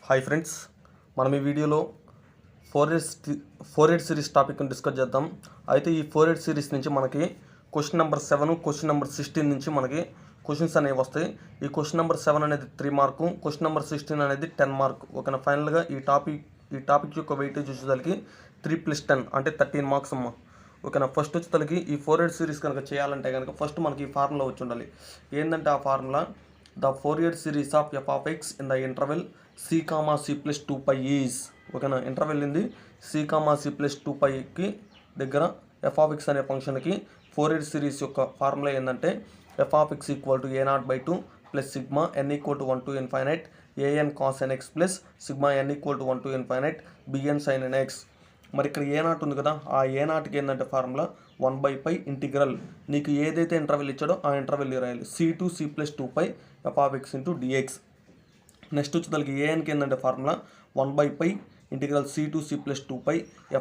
Hi friends, మనం ఈ వీడియోలో ఫోర్ ఎయిట్ సిరీస్ టాపిక్ని డిస్కస్ చేద్దాం. అయితే ఈ 4-8 సిరీస్ నుంచి మనకి క్వశ్చన్ నెంబర్ 7, క్వశ్చన్ నెంబర్ 16 నుంచి మనకి క్వశ్చన్స్ అనేవి వస్తాయి. ఈ క్వశ్చన్ నెంబర్ 7 అనేది 3 మార్కు, క్వశ్చన్ నెంబర్ 16 అనేది 10 మార్క్. ఓకేనా, ఫైనల్గా ఈ టాపిక్ యొక్క వెయిటేజ్ వచ్చేసరికి 3+10 అంటే 13 మార్క్స్ అమ్మ. ఓకేనా, ఫస్ట్ వచ్చేసరికి ఈ 4-8 సిరీస్ కనుక చేయాలంటే కనుక ఫస్ట్ మనకి ఈ ఫార్ములా వచ్చి ఉండాలి. ఏంటంటే ఆ formula the Fourier series of f of x in the interval c comma c plus 2 pi is. ఓకేనా, ఇంటర్వెల్ ఉంది c comma c plus 2 pi కి దగ్గర f of x అనే ఫంక్షన్కి ఫోరియర్ సిరీస్ యొక్క ఫార్ములా ఏంటంటే f of x equal to a02/2 plus sigma n equal to 1 to infinite an cos nx plus sigma n equal to 1 to infinite bn sin nx. మరి ఇక్కడ a0 ఉంది కదా, ఆ a0కి ఏంటంటే ఫార్ములా 1/π ఇంటిగ్రల్ నీకు ఏదైతే ఇంటర్వెల్ ఇచ్చాడో ఆ ఇంటర్వెల్ రాయాలి c to c plus 2π f of x into dx. Next వచ్చేదానికి ఏఎన్కి ఏంటంటే formula 1/π integral c to c plus 2π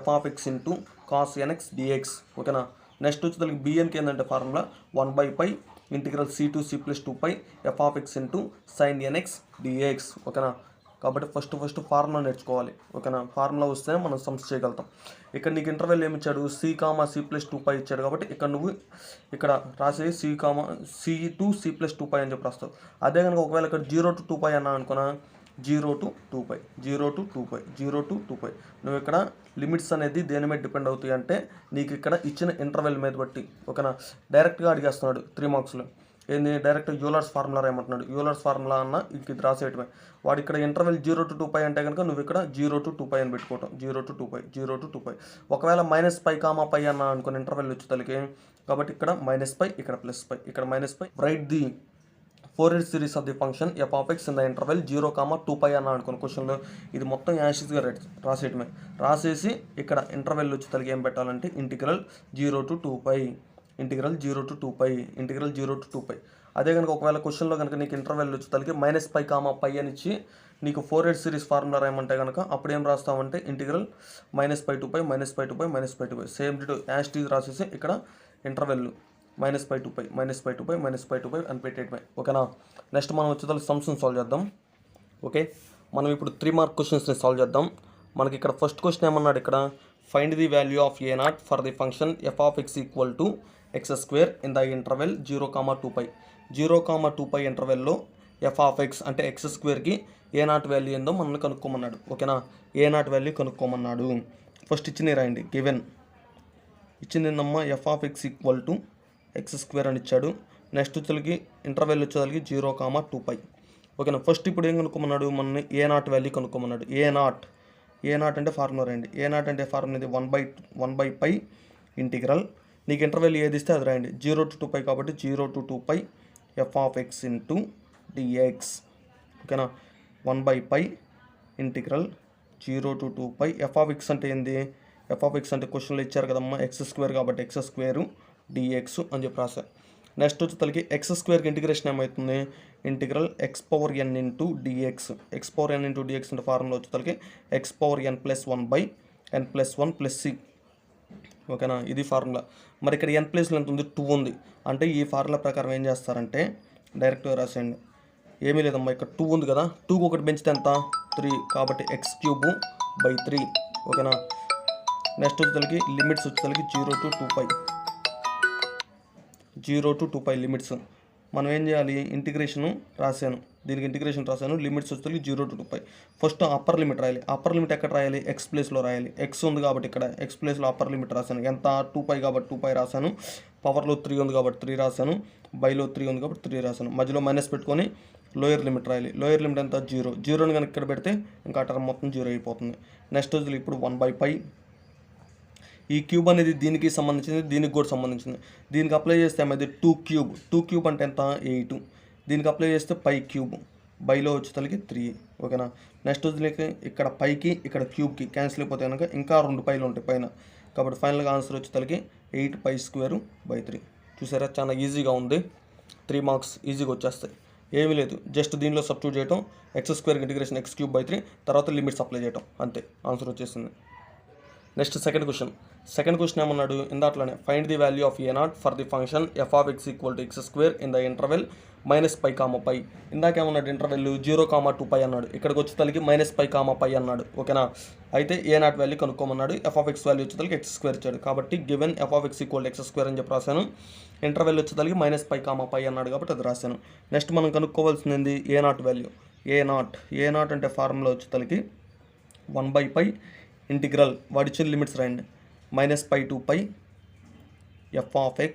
f of x into cos nx dx. ఓకేనా, నెక్స్ట్ వచ్చేదానికి బిఎన్కి ఏంటంటే formula 1/π integral c to c plus 2π f of x into sin nx dx. ఓకేనా, కాబట్టి first formula నేర్చుకోవాలి. ఓకేనా, ఫార్ములా వస్తేనే మనం సమ్స్ చేయగలుగుతాం. ఇక్కడ నీకు ఇంటర్వెల్ ఏమి ఇచ్చాడు, c కామా c plus 2π ఇచ్చాడు. కాబట్టి ఇక్కడ నువ్వు ఇక్కడ రాసేది c to c plus 2π అని చెప్పి రాస్తావు. అదే కనుక ఒకవేళ ఇక్కడ 0 to 2π అన్నా అనుకున్నా 0 to 2π నువ్వు ఇక్కడ లిమిట్స్ అనేది దేని మీద డిపెండ్ అవుతాయి అంటే నీకు ఇక్కడ ఇచ్చిన ఇంటర్వెల్ మీద బట్టి. ఓకేనా, డైరెక్ట్గా అడిగేస్తున్నాడు 3 మార్క్స్లో. ఏంది, డైరెక్ట్ యూలర్స్ ఫార్ములా ఏమంటున్నాడు, యూలర్స్ ఫార్ములా అన్న ఇది రాసేయటమే. వాడు ఇక్కడ ఇంటర్వెల్ 0 to 2π అంటే కనుక నువ్వు ఇక్కడ 0 to 2π అని పెట్టుకోవటం. 0 to 2π. ఒకవేళ -π, π అన్న అనుకుని ఇంటర్వెల్ వచ్చేతలకి, కాబట్టి ఇక్కడ -π, ఇక్కడ +π, ఇక్కడ -π. Write the Fourier series of the function f of x in the interval 0, 2π అన్న అనుకున్న క్వశ్చన్లో ఇది మొత్తం యాషిస్గా రాసేయటమే. రాసేసి ఇక్కడ ఇంటర్వెల్ వచ్చేతలకి ఏం పెట్టాలంటే ఇంటిగ్రల్ 0 to 2π. అదే కనుక ఒకవేళ క్వశ్చన్లో కనుక నీకు ఇంటర్వెల్ వచ్చేతలకి -π, π అని ఇచ్చి నీకు 4-8 సిరీస్ ఫార్ములా రాయమంటే కనుక అప్పుడు ఏం రాస్తామంటే ఇంటిగ్రల్ -π to π సేమ్ డిటో యాషిస్ రాసేసి ఇక్కడ ఇంటర్వెల్ -π to π అని పెట్టేయటమే. ఓకేనా, నెక్స్ట్ మనం వచ్చేతలకి సమ్స్ని సాల్వ్ చేద్దాం. ఓకే, మనం ఇప్పుడు 3 మార్క్ క్వశ్చన్స్ని సాల్వ్ చేద్దాం. మనకి ఇక్కడ ఫస్ట్ క్వశ్చన్ ఏమన్నాడు, ఇక్కడ find the value of a0 for the function f of x equal to x² in the interval 0, 2π. 0, 2π ఇంటర్వెల్లో f of x అంటే x²కి a0 వాల్యూ ఏందో మనల్ని కనుక్కోమన్నాడు. ఓకేనా, a0 వాల్యూ కనుక్కోమన్నాడు. ఫస్ట్ ఇచ్చింది రాయండి. గివెన్ ఇచ్చింది ఏందమ్మా, f of x equal to x² అని ఇచ్చాడు. నెక్స్ట్ వచ్చేసరికి ఇంటర్వెల్ వచ్చేసరికి 0, 2π. ఓకేనా, ఫస్ట్ ఇప్పుడు ఏం కనుక్కోమన్నాడు, మనల్ని a0 వాల్యూ కనుక్కోమన్నాడు. a0 అంటే ఫార్ములా రాయండి. a0 అంటే ఫార్ములా ఇది 1/π ఇంటిగ్రల్ నీకు ఇంటర్వెల్ ఏది ఇస్తే అది రాయండి. 0 to 2π కాబట్టి 0 to 2π f of x into dx. ఓకేనా, 1/π integral 0 to 2π f of x అంటే ఏంది, f of x అంటే క్వశ్చన్లో ఇచ్చారు కదమ్మా x² కాబట్టి x² dx అని చెప్పి రాశా. నెక్స్ట్ వచ్చేసరికి x²కి ఇంటిగ్రేషన్ ఏమవుతుంది, integral x⁴n into dx. x⁴n into dx అంటే ఫార్ములా వచ్చేసరికి x⁴n + 1/n + 1 + c. ఓకేనా, ఇది ఫార్ములా. మరి ఇక్కడ n ప్లేస్లో ఎంత ఉంది, 2 ఉంది. అంటే ఈ ఫార్ములా ప్రకారం ఏం చేస్తారంటే డైరెక్ట్గా రాసేయండి. ఏమీ లేదమ్మా, ఇక్కడ 2 ఉంది కదా, 2కి ఒకటి పెంచితే ఎంత, 3 కాబట్టి x³/3. ఓకేనా, నెక్స్ట్ వచ్చేసరికి లిమిట్స్ వచ్చేసరికి 0 to 2π లిమిట్స్. మనం ఏం చేయాలి, ఇంటిగ్రేషను రాశాను, దీనికి ఇంటిగ్రేషన్ రాశాను. లిమిట్స్ వచ్చేసరికి 0 to 2π. ఫస్ట్ అప్పర్ లిమిట్ రాయాలి. అప్పర్ లిమిట్ ఎక్కడ రాయాలి, x ప్లేస్లో రాయాలి. x ఉంది కాబట్టి ఇక్కడ x ప్లేస్లో అప్పర్ లిమిట్ రాశాను. ఎంత, 2π కాబట్టి 2π రాశాను. పవర్లో 3 ఉంది కాబట్టి 3 రాశాను. బైలో 3 ఉంది కాబట్టి 3 రాశాను. మధ్యలో మైనస్ పెట్టుకొని లోయర్ లిమిట్ రాయాలి. లోయర్ లిమిట్ ఎంత, 0. 0ని కనుక ఇక్కడ పెడితే ఇంకా టర్మ్ మొత్తం 0 అయిపోతుంది. నెక్స్ట్ వచ్చి ఇప్పుడు 1/π. ఈ క్యూబ్ అనేది దీనికి సంబంధించింది, దీనికి కూడా సంబంధించింది. దీనికి అప్లై చేస్తే ఏమైంది, 2³ అంటే ఎంత, 8. దీనికి అప్లై చేస్తే π³ బైలో వచ్చేసరికి 3. ఓకేనా, నెక్స్ట్ వచ్చి ఇక్కడ పైకి ఇక్కడ క్యూబ్కి క్యాన్సిల్ అయిపోతే కనుక ఇంకా 2 πలు ఉంటాయి పైన. కాబట్టి ఫైనల్గా ఆన్సర్ వచ్చేసరికి 8π²/3. చూసారా, చాలా ఈజీగా ఉంది. 3 మార్క్స్ ఈజీగా వచ్చేస్తాయి. ఏమీ లేదు, జస్ట్ దీనిలో సబ్స్టిట్యూట్ చేయటం, x² ఇంటిగ్రేషన్ x³/3, తర్వాత లిమిట్స్ అప్లై చేయటం, అంతే, ఆన్సర్ వచ్చేసింది. నెక్స్ట్ సెకండ్ క్వశ్చన్ ఏమన్నాడు, ఇందాట్లోనే find the value of a0 for the function f of x equal to x² in the interval minus pi comma pi. ఇందాకేమన్నాడు interval 0,2π అన్నాడు, ఇక్కడికి వచ్చేసరికి మైనస్ పై కామ పై అన్నాడు. ఓకేనా, అయితే a0 వాల్యూ కనుక్కోమన్నాడు. f(x) వాల్యూ వచ్చేసరికి x² ఇచ్చాడు కాబట్టి గివెన్ f(x) = x² అని చెప్పి రాశాను. ఇంటర్వెల్ వచ్చేసరికి మైనస్ పై కామ పై అన్నాడు కాబట్టి అది రాశాను. నెక్స్ట్ మనం కనుక్కోవాల్సింది a0 వాల్యూ. a0 అంటే ఫార్ములా వచ్చేసరికి 1/π ఇంటిగ్రల్ వాడిచ్చిన లిమిట్స్ రాయండి -π to π f(x)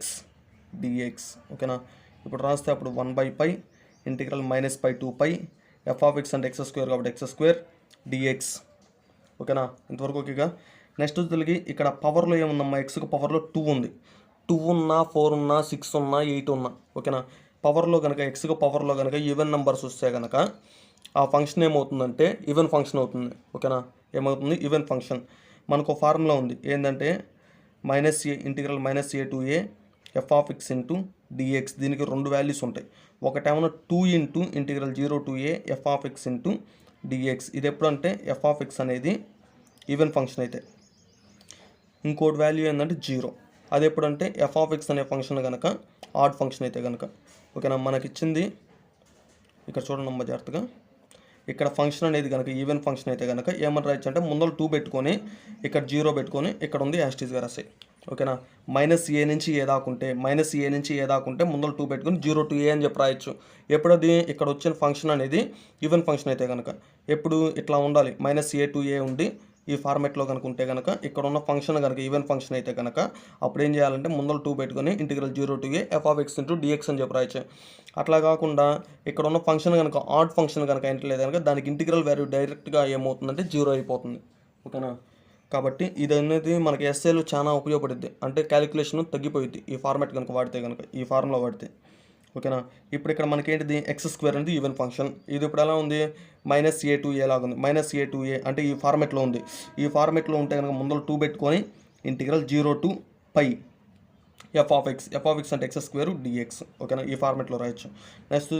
dx. ఓకేనా, ఇప్పుడు రాస్తే అప్పుడు 1/π ఇంటిగ్రల్ -π to π f(x) అంటే x² కాబట్టి x² dx. ఓకేనా, ఇంతవరకు ఓకేగా. నెక్స్ట్ వచ్చేసరికి ఇక్కడ పవర్లో ఏముందమ్మా, ఎక్స్కి పవర్లో 2 ఉంది. 2 ఉన్నా 4 ఉన్నా 6 ఉన్నా 8 ఉన్నా. ఓకేనా, పవర్లో కనుక ఎక్స్కి పవర్లో కనుక ఈవెన్ నెంబర్స్ వస్తే కనుక ఆ ఫంక్షన్ ఏమవుతుందంటే ఈవెన్ ఫంక్షన్ అవుతుంది. ఓకేనా, ఏమవుతుంది ఈవెన్ ఫంక్షన్. మనకు ఫార్ములా ఉంది ఏంటంటే -a to a f(x) dx. దీనికి 2 వాల్యూస్ ఉంటాయి. ఒకటేమో 2 × (0 to a f(x) dx. ఇది ఎప్పుడంటే f(x) అనేది ఈవెన్ ఫంక్షన్ అయితే, ఇంకోటి వాల్యూ ఏంటంటే 0. అది ఎప్పుడంటే f(x) అనే ఫంక్షన్ కనుక ఆడ్ ఫంక్షన్ అయితే కనుక. ఓకేనా, మనకి ఇచ్చింది ఇక్కడ చూడండి అమ్మ జాగ్రత్తగా. ఇక్కడ ఫంక్షన్ అనేది కనుక ఈవెన్ ఫంక్షన్ అయితే కనుక ఏమని రాయొచ్చు అంటే ముందర 2 పెట్టుకొని ఇక్కడ 0 పెట్టుకొని ఇక్కడ ఉంది యాస్టీస్గా రాసాయి. ఓకేనా, -a నుంచి a దాకుంటే ముందర 2 పెట్టుకొని 0 to a అని చెప్పి రాయొచ్చు. ఎప్పుడది ఇక్కడ వచ్చిన ఫంక్షన్ అనేది ఈవెన్ ఫంక్షన్ అయితే కనుక ఎప్పుడు ఇట్లా ఉండాలి, -a to a ఉండి ఈ ఫార్మాట్లో కనుక ఉంటే కనుక ఇక్కడ ఉన్న ఫంక్షన్ కనుక ఈవెన్ ఫంక్షన్ అయితే కనుక అప్పుడు ఏం చేయాలంటే ముందర 2 పెట్టుకొని (0 to a f(x) dx అని చెప్పి రాయొచ్చు. అట్లా కాకుండా ఇక్కడ ఉన్న ఫంక్షన్ కనుక ఆడ్ ఫంక్షన్ కనుక ఏంటలేదు కనుక దానికి ఇంటిగ్రల్ వాల్యూ డైరెక్ట్గా ఏమవుతుందంటే 0 అయిపోతుంది. ఓకేనా, కాబట్టి ఇది అనేది మనకి ఎస్ఏలో చాలా ఉపయోగపడుద్ది. అంటే క్యాలిక్యులేషన్ తగ్గిపోయింది ఈ ఫార్మాట్ కనుక వాడితే కనుక, ఈ ఫార్ములా వాడితే. ఓకేనా, ఇప్పుడు ఇక్కడ మనకి ఏంటిది x² అనేది ఈవెన్ ఫంక్షన్. ఇది ఇప్పుడు ఎలా ఉంది -a to a లాగా ఉంది. -a to a అంటే ఈ ఫార్మాట్లో ఉంది. ఈ ఫార్మాట్లో ఉంటే కనుక ముందర 2 పెట్టుకొని (0 to π f(x) అంటే x² dx. ఓకేనా, ఈ ఫార్మాట్లో రాయొచ్చు. నెక్స్ట్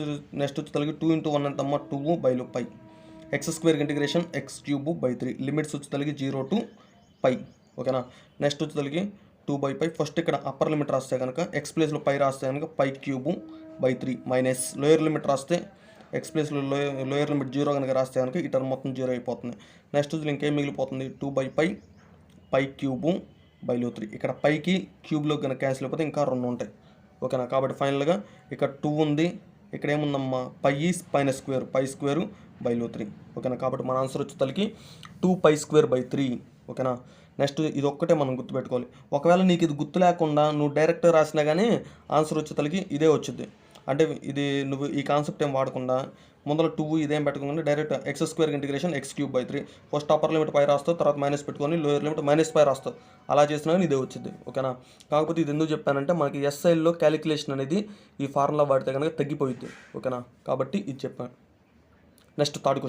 వచ్చేసరికి 2 × 1 ఎంతమ్మా 2/π x² ఇంటిగ్రేషన్ x³/3 లిమిట్స్ వచ్చేసరికి 0 to π. ఓకేనా, నెక్స్ట్ వచ్చేసరికి 2/π. ఫస్ట్ ఇక్కడ అప్పర్ లిమిట్ రాస్తే కనుక x ప్లేస్లో π రాస్తే కనుక π³/3 మైనస్ లోయర్ లిమిట్ రాస్తే x ప్లేస్లో లోయర్ లిమిట్ 0 కనుక రాస్తే కనుక ఈ టర్మ్ మొత్తం 0 అయిపోతుంది. నెక్స్ట్ ఇంకేం మిగిలిపోతుంది 2/π π³/3. ఇక్కడ పైకి క్యూబ్లో కనుక క్యాన్సిల్ అయిపోతే ఇంకా 2 ఉంటాయి. ఓకేనా, కాబట్టి ఫైనల్గా ఇక్కడ 2 ఉంది, ఇక్కడ ఏముందమ్మా π²/3. ఓకేనా, కాబట్టి మన ఆన్సర్ వచ్చేసరికి 2π²/3. ఓకేనా, నెక్స్ట్ ఇది ఒక్కటే మనం గుర్తుపెట్టుకోవాలి. ఒకవేళ నీకు ఇది గుర్తు లేకుండా నువ్వు డైరెక్ట్గా రాసినా కానీ ఆన్సర్ వచ్చేసరికి ఇదే వచ్చింది. అంటే ఇది నువ్వు ఈ కాన్సెప్ట్ ఏం వాడకుండా ముందర 2 ఇదేం పెట్టుకోకుండా direct x² integration x³/3 first upper limit π రాస్తావు, తర్వాత మైనస్ పెట్టుకొని లోయర్ లిమిట్ -π రాస్తావు. అలా చేసినా కానీ ఇదే వచ్చింది. ఓకేనా, కాకపోతే ఇది ఎందుకు చెప్పానంటే మనకి ఎస్ఐల్లో క్యాలిక్యులేషన్ అనేది ఈ ఫార్ములా వాడితే కనుక తగ్గిపోయింది. ఓకేనా, కాబట్టి ఇది చెప్పాను. నెక్స్ట్ థర్డ్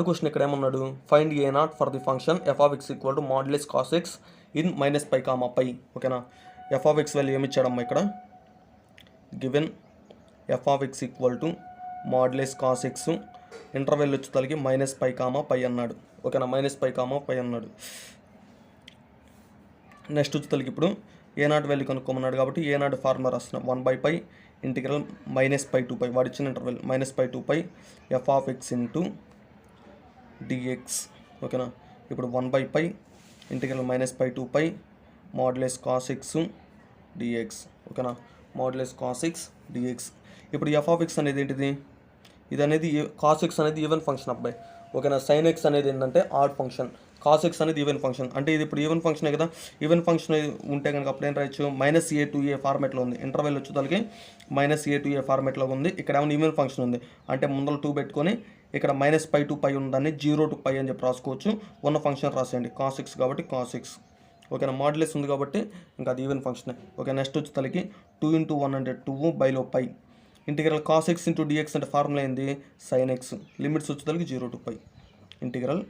క్వశ్చన్ ఇక్కడ ఏమన్నాడు, find a0 for the function f(x) = (mod cos x) in -π, π. ఓకేనా, f(x) వాల్యూ ఏమి ఇచ్చాడమ్మా ఇక్కడ గివెన్ f(x) = (mod cos x) ఇంటర్వెల్ వచ్చేసరికి -π, π అన్నాడు. ఓకేనా, -π, π అన్నాడు. నెక్స్ట్ వచ్చేసరికి ఇప్పుడు a0 వాల్యూ కనుక్కోమన్నాడు కాబట్టి a0 ఫార్ములా రాస్తున్నాం 1/π ఇంటిగ్రల్ -π to π వాడు ఇచ్చిన ఇంటర్వెల్ -π to π f(x) dx. ఓకేనా, ఇప్పుడు 1/π integral -π to π mod cos x dx. ఓకేనా, mod cos x dx. ఇప్పుడు f(x) అనేది ఏంటిది, ఇది అనేది cos x అనేది ఈవెన్ ఫంక్షన్ అబ్బాయి. ఓకేనా, sin x అనేది ఏంటంటే ఆడ్ ఫంక్షన్, cos x అనేది ఈవెన్ ఫంక్షన్. అంటే ఇది ఇప్పుడు ఈవెన్ ఫంక్షనే కదా, ఈవెన్ ఫంక్షన్ ఉంటే కనుక అప్పుడు ఏం రాయొచ్చు -a to a ఫార్మాట్లో ఉంది. ఇంటర్వెల్ వచ్చేసరికి -a to a ఫార్మాట్లో ఉంది. ఇక్కడ ఏమైనా ఈవెన్ ఫంక్షన్ ఉంది అంటే ముందర 2 పెట్టుకొని ఇక్కడ -π to π ఉందని 0 to π అని చెప్పి రాసుకోవచ్చు. ఉన్న ఫంక్షన్ రాసేయండి cos x కాబట్టి cos x. ఓకేనా, మాడ్యులస్ ఉంది కాబట్టి ఇంకా అది ఈవెన్ ఫంక్షన్. ఓకే, నెక్స్ట్ వచ్చేసరికి 2 × 1 అంటే 2/π ఇంటిగ్రల్ cos x dx అంటే ఫార్ములా ఏంది sin x. లిమిట్స్ వచ్చేసరికి 0 to π integral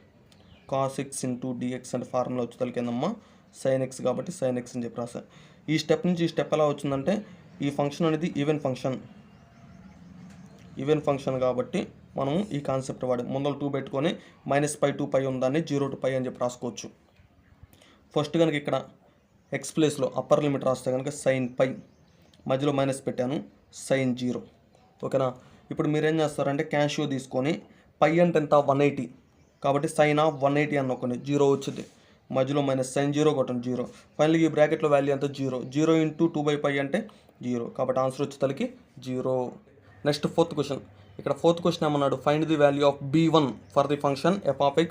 cos x dx అంటే ఫార్ములా వచ్చేసరికి ఏందమ్మా sin x కాబట్టి sin x అని చెప్పి రాసా. ఈ స్టెప్ నుంచి ఈ స్టెప్ ఎలా వచ్చిందంటే ఈ ఫంక్షన్ అనేది ఈవెన్ ఫంక్షన్ కాబట్టి మనము ఈ కాన్సెప్ట్ వాడి ముందర 2 పెట్టుకొని -π to π ఉందాన్ని 0 to π అని చెప్పి రాసుకోవచ్చు. ఫస్ట్ కనుక ఇక్కడ ఎక్స్ ప్లేస్లో అప్పర్ లిమిట్ రాస్తే కనుక sin π, మధ్యలో మైనస్ పెట్టాను sin 0. ఓకేనా. ఇప్పుడు మీరేం చేస్తారంటే క్యాషియో తీసుకొని పై అంటే ఎంత 180, కాబట్టి సైన్ ఆఫ్ 180 అని నొక్కండి, 0 వచ్చింది, మధ్యలో మైనస్ సైన్ 0 కొట్టండి 0. ఫైనల్గా ఈ బ్రాకెట్లో వాల్యూ ఎంత 0 ఇంటూ 2/π అంటే 0, కాబట్టి ఆన్సర్ వచ్చేసరికి 0. Next fourth question. ఇక్కడ ఫోర్త్ క్వశ్చన్ ఏమన్నాడు, find the value of b1 for the function f(x)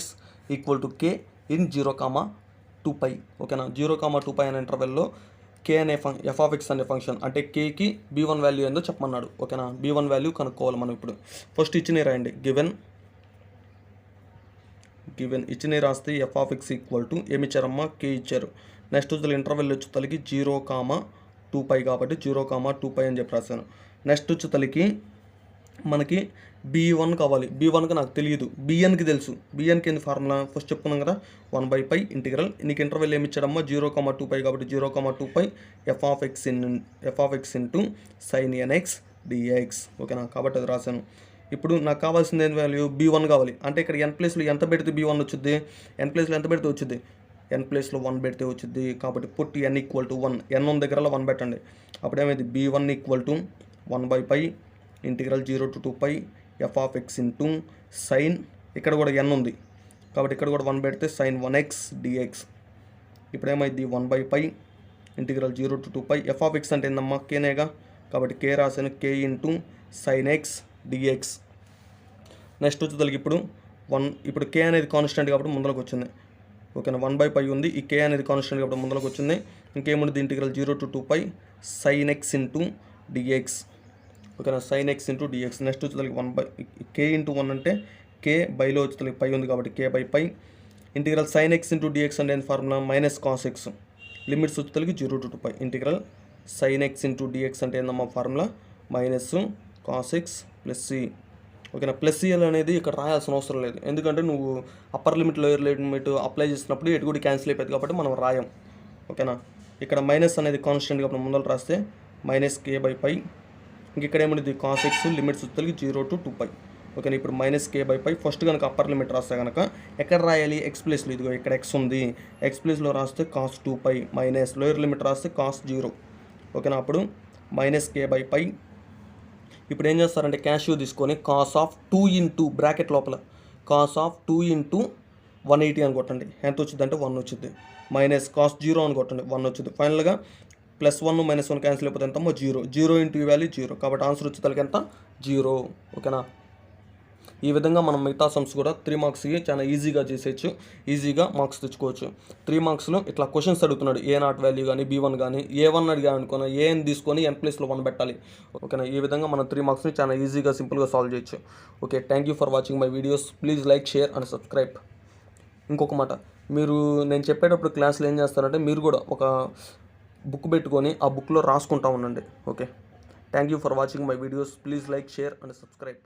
equal to k in 0,2π. ఓకేనా. 0,2π అనే ఇంటర్వెల్లో k అనే f(x) అనే ఫంక్షన్ అంటే kకి b1 వాల్యూ ఏందో చెప్పమన్నాడు. ఓకేనా. b1 వాల్యూ కనుక్కోవాలి మనం. ఇప్పుడు ఫస్ట్ ఇచ్చినవి రాయండి, గివెన్ ఇచ్చినవి రాస్తే f(x) ఈక్వల్ టు ఏమి ఇచ్చారమ్మా, k ఇచ్చారు. నెక్స్ట్ వచ్చి ఇంటర్వెల్ వచ్చి తలకి 0,2π కాబట్టి 0,2π అని చెప్పి రాశాను. నెక్స్ట్ వచ్చి తలకి మనకి b1 కావాలి. b1కి నాకు తెలియదు, bnకి తెలుసు. bnకి ఏంది ఫార్ములా ఫస్ట్ చెప్పుకున్నాం కదా, 1/π ఇంటిగ్రల్. నీకు ఇంటర్వెల్ ఏమి ఇచ్చాడమ్మా 0,2π కాబట్టి 0,2π f(x) into sin nx dx. ఓకేనా, కాబట్టి అది రాశాను. ఇప్పుడు నాకు కావాల్సింది ఏం వాల్యూ, b1 కావాలి. అంటే ఇక్కడ n ప్లేస్లో ఎంత పెడితే b1 వచ్చింది, n ప్లేస్లో ఎంత పెడితే వచ్చింది, n ప్లేస్లో 1 పెడితే వచ్చింది. కాబట్టి put n equal to 1, n ఉన్న దగ్గర 1 పెట్టండి. అప్పుడు ఏమైంది, b1 equal to 1/π integral 0 to 2π f(x) into sine, ఇక్కడ కూడా n ఉంది కాబట్టి ఇక్కడ కూడా 1 పెడితే sin 1x dx. ఇప్పుడు ఏమైంది 1/π ఇంటిగ్రల్ 0 to 2π f(x) అంటే ఏందమ్మా కేనేగా, కాబట్టి k రాసాను, k into sin x dx. Next వచ్చేసరికి ఇప్పుడు ఇప్పుడు k అనేది కాన్స్టెంట్ కాబట్టి ముందరకు వచ్చింది. ఓకేనా, 1/π ఉంది, ఈ k అనేది కాన్స్టెంట్ కాబట్టి ముందరకు వచ్చింది. ఇంకేముంది integral 0 to 2π sin x into dx. ఓకేనా, sin x into dx. Next వచ్చేసరికి k ఇంటూ 1 అంటే k బైలో వచ్చేసరికి పై ఉంది కాబట్టి k/π integral sin x into dx అంటే formula minus cos x. Limits వచ్చేసరికి 0 to 2π integral sin x into dx అంటే ఏందమ్మా formula minus cos x plus c. ఓకేనా, ప్లస్ c అనేది ఇక్కడ రాయాల్సిన అవసరం లేదు, ఎందుకంటే నువ్వు upper limit lower limit apply చేసినప్పుడు ఎటు కూడా క్యాన్సిల్ అయిపోయింది కాబట్టి మనం రాయం. ఓకేనా, ఇక్కడ మైనస్ అనేది కాన్స్టెంట్ కాబట్టి ముందర రాస్తే మైనస్ k/π. ఇంక ఇక్కడ ఏముంది కాస్ x, లిమిట్స్ వచ్చేసరికి 0 to 2π. ఓకేనా, ఇప్పుడు మైనస్ k/π. ఫస్ట్ కనుక అప్పర్ లిమిట్ రాస్తే కనుక ఎక్కడ రాయాలి, ఎక్స్ ప్లేస్లో, ఇదిగో ఇక్కడ x ఉంది, ఎక్స్ ప్లేస్లో రాస్తే కాస్ 2π మైనస్ లోయర్ లిమిట్ రాస్తే కాస్ 0. ఓకేనా, అప్పుడు మైనస్ k/π. ఇప్పుడు ఏం చేస్తారంటే క్యాషియో తీసుకొని కాస్ ఆఫ్ 2 ఇంటూ బ్రాకెట్ లోపల కాస్ ఆఫ్ 2 ఇంటూ 180 అని కొట్టండి, ఎంత వచ్చింది అంటే 1 వచ్చింది. మైనస్ కాస్ 0 అని కొట్టండి, 1 వచ్చింది. ఫైనల్గా +1 -1 క్యాన్సిల్ అయిపోతే ఎంతమ్మో 0 ఇంటూ ఈ వాల్యూ 0 కాబట్టి ఆన్సర్ వచ్చేసరికి ఎంత 0. ఓకేనా, ఈ విధంగా మనం మిగతా సమ్స్ కూడా 3 మార్క్స్కి చాలా ఈజీగా చేసేయచ్చు, ఈజీగా మార్క్స్ తెచ్చుకోవచ్చు. 3 మార్క్స్లో ఇట్లా క్వశ్చన్స్ అడుగుతున్నాడు, A0 వాల్యూ కానీ b1 కానీ A1 అడిగా అనుకున్నా ఏని తీసుకొని n ప్లేస్లో 1 పెట్టాలి. ఓకేనా, ఈ విధంగా మనం 3 మార్క్స్ని చాలా ఈజీగా సింపుల్గా సాల్వ్ చేయొచ్చు. Okay, thank you for watching my videos. Please like, share and subscribe. ఇంకొక మాట, మీరు నేను చెప్పేటప్పుడు క్లాస్లో ఏం చేస్తారంటే మీరు కూడా ఒక బుక్ పెట్టుకొని ఆ బుక్లో రాసుకుంటా ఉండండి. Okay, thank you for watching my videos. Please like, share and subscribe.